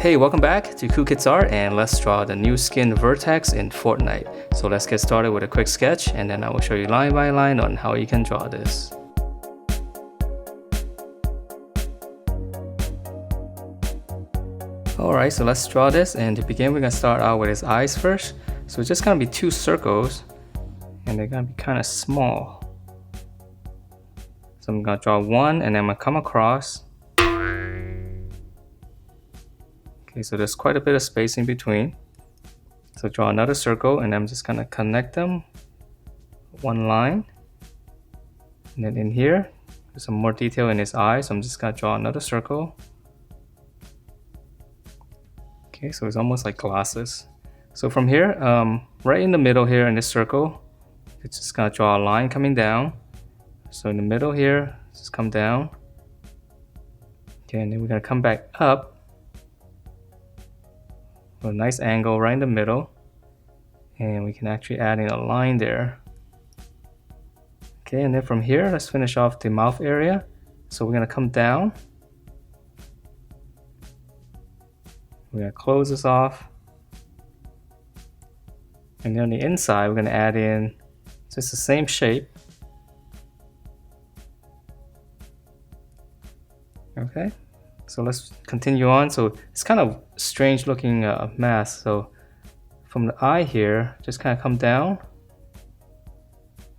Hey, welcome back to Cool Kids Art, and let's draw the new skin Vertex in Fortnite. So let's get started with a quick sketch, and then I will show you line by line on how you can draw this. Alright, so let's draw this, and to begin we're going to start out with his eyes first. So it's just going to be two circles, and they're going to be kind of small. So I'm going to draw one, and then I'm going to come across. Okay, so there's quite a bit of space in between. So draw another circle, and I'm just going to connect them, one line. And then in here, there's some more detail in his eye, so I'm just going to draw another circle. Okay, so it's almost like glasses. So from here, right in the middle here in this circle, it's just going to draw a line coming down. So in the middle here, just come down. Okay, and then we're going to come back up. A nice angle right in the middle, and we can actually add in a line there. Okay, and then from here, let's finish off the mouth area. So we're going to come down. We're going to close this off, and then on the inside we're going to add in just the same shape. Okay, so let's continue on. So it's kind of strange looking mask. So from the eye here, just kind of come down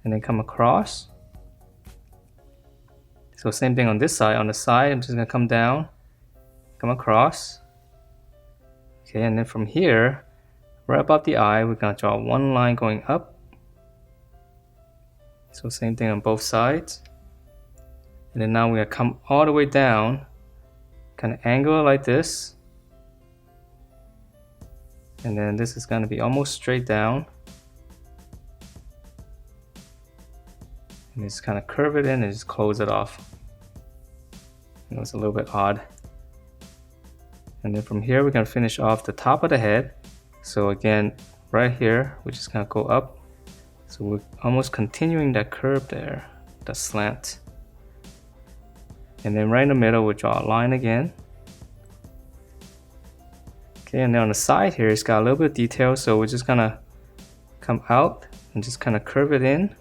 and then come across. So same thing on this side. On the side, I'm just going to come down, come across. Okay, and then from here, right above the eye, we're going to draw one line going up. So same thing on both sides. And then now we're going to come all the way down, kind of angle it like this. And then this is going to be almost straight down. And just kind of curve it in and just close it off. You know, it's a little bit odd. And then from here, we're going to finish off the top of the head. So again, right here, we're just going to go up. So we're almost continuing that curve there, that slant. And then right in the middle, we'll draw a line again. Okay, and then on the side here, it's got a little bit of detail, so we're just gonna come out and just kind of curve it in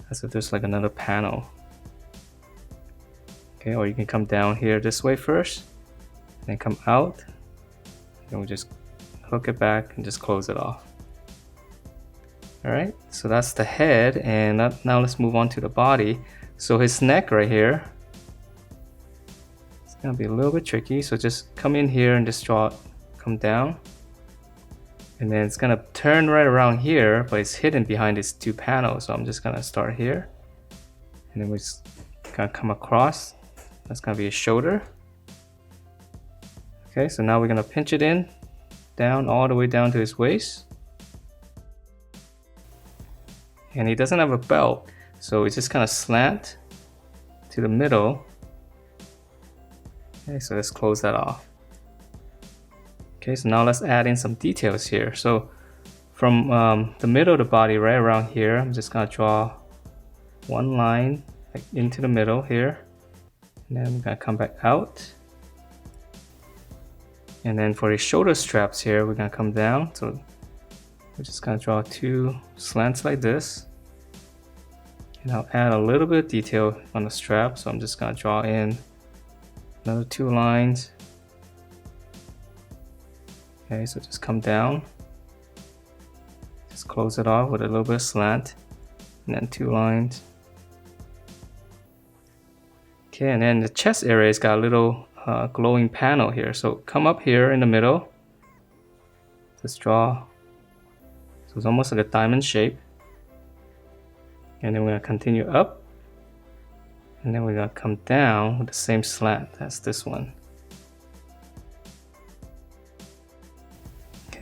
as if there's like another panel. Okay, or you can come down here this way first, and then come out, and we'll just hook it back and just close it off. Alright, so that's the head, and now let's move on to the body. So his neck right here, it's gonna be a little bit tricky, so just come in here and just draw it. Come down, and then it's gonna turn right around here, but it's hidden behind these two panels. So I'm just gonna start here, and then we're just gonna come across. That's gonna be his shoulder. Okay, so now we're gonna pinch it in, down all the way down to his waist. And he doesn't have a belt, so it's just kind of slant to the middle. Okay, so let's close that off. Okay, so now let's add in some details here. So from the middle of the body, right around here, I'm just gonna draw one line like into the middle here. And then I'm gonna come back out. And then for his shoulder straps here, we're gonna come down. So we're just gonna draw two slants like this. And I'll add a little bit of detail on the strap. So I'm just gonna draw in another two lines. Okay, so just come down, just close it off with a little bit of slant, and then two lines. Okay, and then the chest area's got a little glowing panel here. So come up here in the middle, just draw, so it's almost like a diamond shape. And then we're gonna continue up, and then we're gonna come down with the same slant as this one.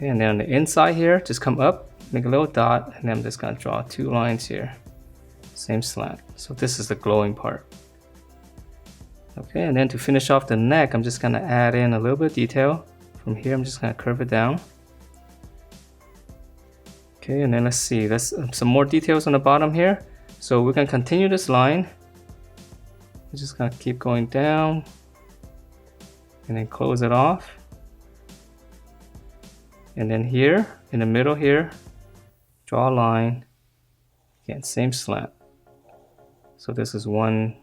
Okay, and then on the inside here, just come up, make a little dot, and then I'm just gonna draw two lines here. Same slant. So this is the glowing part. Okay, and then to finish off the neck, I'm just gonna add in a little bit of detail. From here, I'm just gonna curve it down. Okay, and then let's see, there's some more details on the bottom here. So we're gonna continue this line. We're just gonna keep going down, and then close it off. And then here, in the middle here, draw a line. Again, same slant. So this is one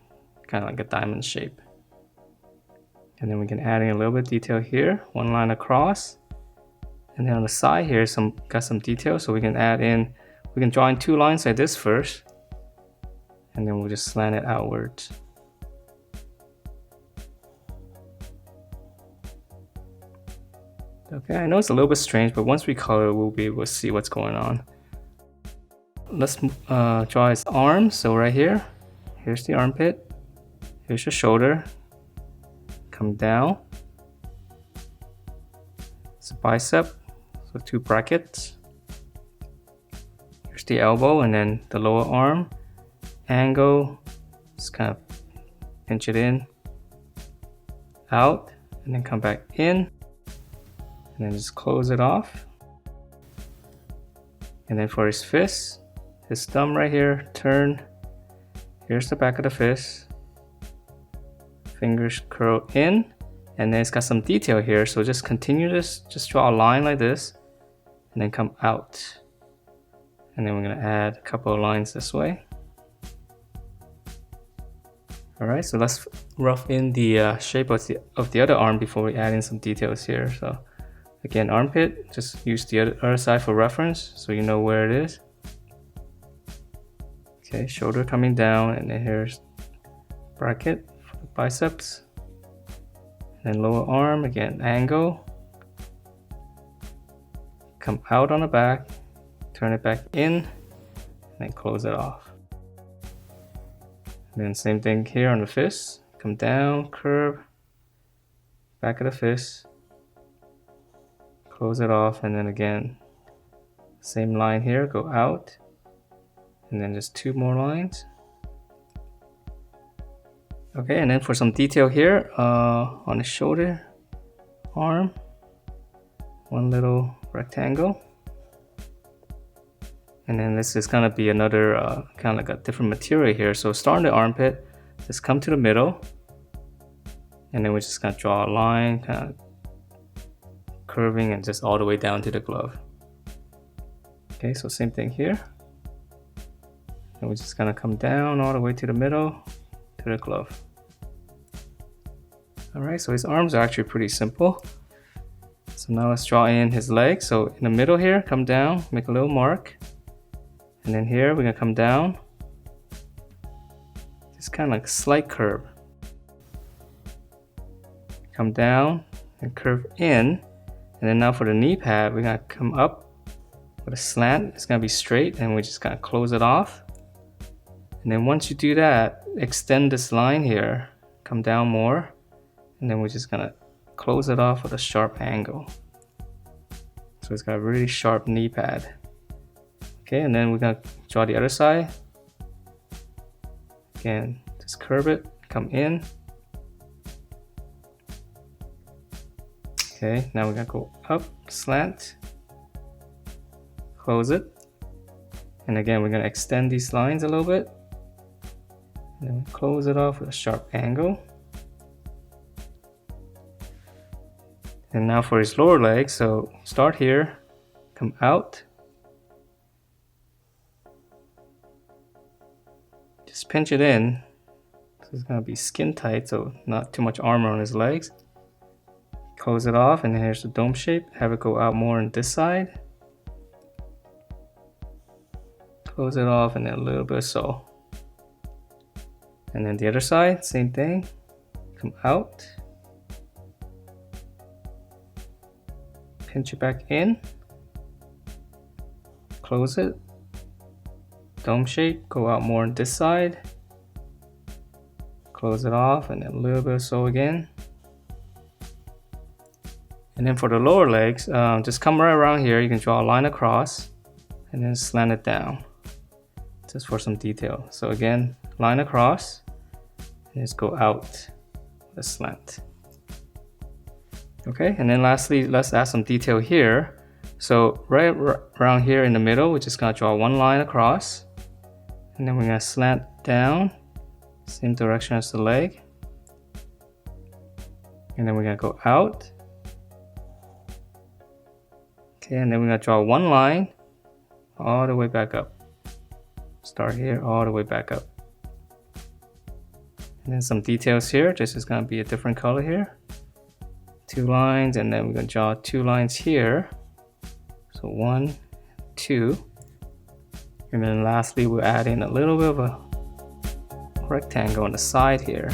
kind of like a diamond shape. And then we can add in a little bit of detail here, one line across. And then on the side here, got some detail, so we can add in, we can draw in two lines like this first. And then we'll just slant it outwards. Okay, I know it's a little bit strange, but once we color, we'll be able to see what's going on. Let's draw his arm. So right here, here's the armpit, here's your shoulder, come down. It's a bicep, so two brackets. Here's the elbow, and then the lower arm. Angle, just kind of pinch it in, out, and then come back in, and then just close it off. And then for his fist, his thumb right here, turn. Here's the back of the fist. Fingers curl in, and then it's got some detail here, so just continue this, just draw a line like this, and then come out. And then we're gonna add a couple of lines this way. Alright, so let's rough in the shape of the other arm before we add in some details here. So again, armpit, just use the other side for reference so you know where it is. Okay, shoulder coming down, and then here's bracket for the biceps. And then lower arm, again, angle. Come out on the back, turn it back in, and then close it off. And then same thing here on the fist, come down, curve, back of the fist, close it off, and then again, same line here, go out, and then just two more lines. Okay, and then for some detail here, on the shoulder, arm, one little rectangle. And then this is gonna be another kind of like a different material here. So start in the armpit, just come to the middle, and then we're just gonna draw a line, kind of curving, and just all the way down to the glove. Okay, so same thing here. And we're just gonna come down all the way to the middle, to the glove. Alright, so his arms are actually pretty simple. So now let's draw in his legs. So in the middle here, come down, make a little mark. And then here, we're gonna come down. Just kind of like a slight curve. Come down and curve in. And then now for the knee pad, we're gonna come up with a slant. It's gonna be straight, and we're just gonna close it off. And then once you do that, extend this line here, come down more, and then we're just gonna close it off with a sharp angle. So it's got a really sharp knee pad. Okay, and then we're gonna draw the other side. Again, just curve it, come in. Okay, now we're gonna go up, slant, close it. And again, we're gonna extend these lines a little bit. And then close it off with a sharp angle. And now for his lower leg, so start here, come out. Just pinch it in. So it's gonna be skin tight, so not too much armor on his legs. Close it off, and then here's the dome shape. Have it go out more on this side. Close it off, and then a little bit of so. And then the other side, same thing. Come out. Pinch it back in. Close it. Dome shape, go out more on this side. Close it off, and then a little bit of so again. And then for the lower legs, just come right around here. You can draw a line across and then slant it down, just for some detail. So again, line across, and just go out with a slant. Okay, and then lastly, let's add some detail here. So right around here in the middle, we're just gonna draw one line across, and then we're gonna slant down, same direction as the leg. And then we're gonna go out. Okay, and then we're gonna draw one line all the way back up. Start here, all the way back up. And then some details here. This is gonna be a different color here. 2 lines, and then we're gonna draw 2 lines here. So 1, 2. And then lastly, we'll add in a little bit of a rectangle on the side here.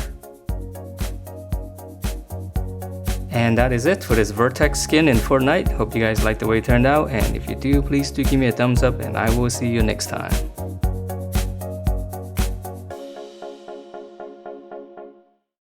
And that is it for this Vertex skin in Fortnite. Hope you guys like the way it turned out, and if you do, please do give me a thumbs up, and I will see you next time.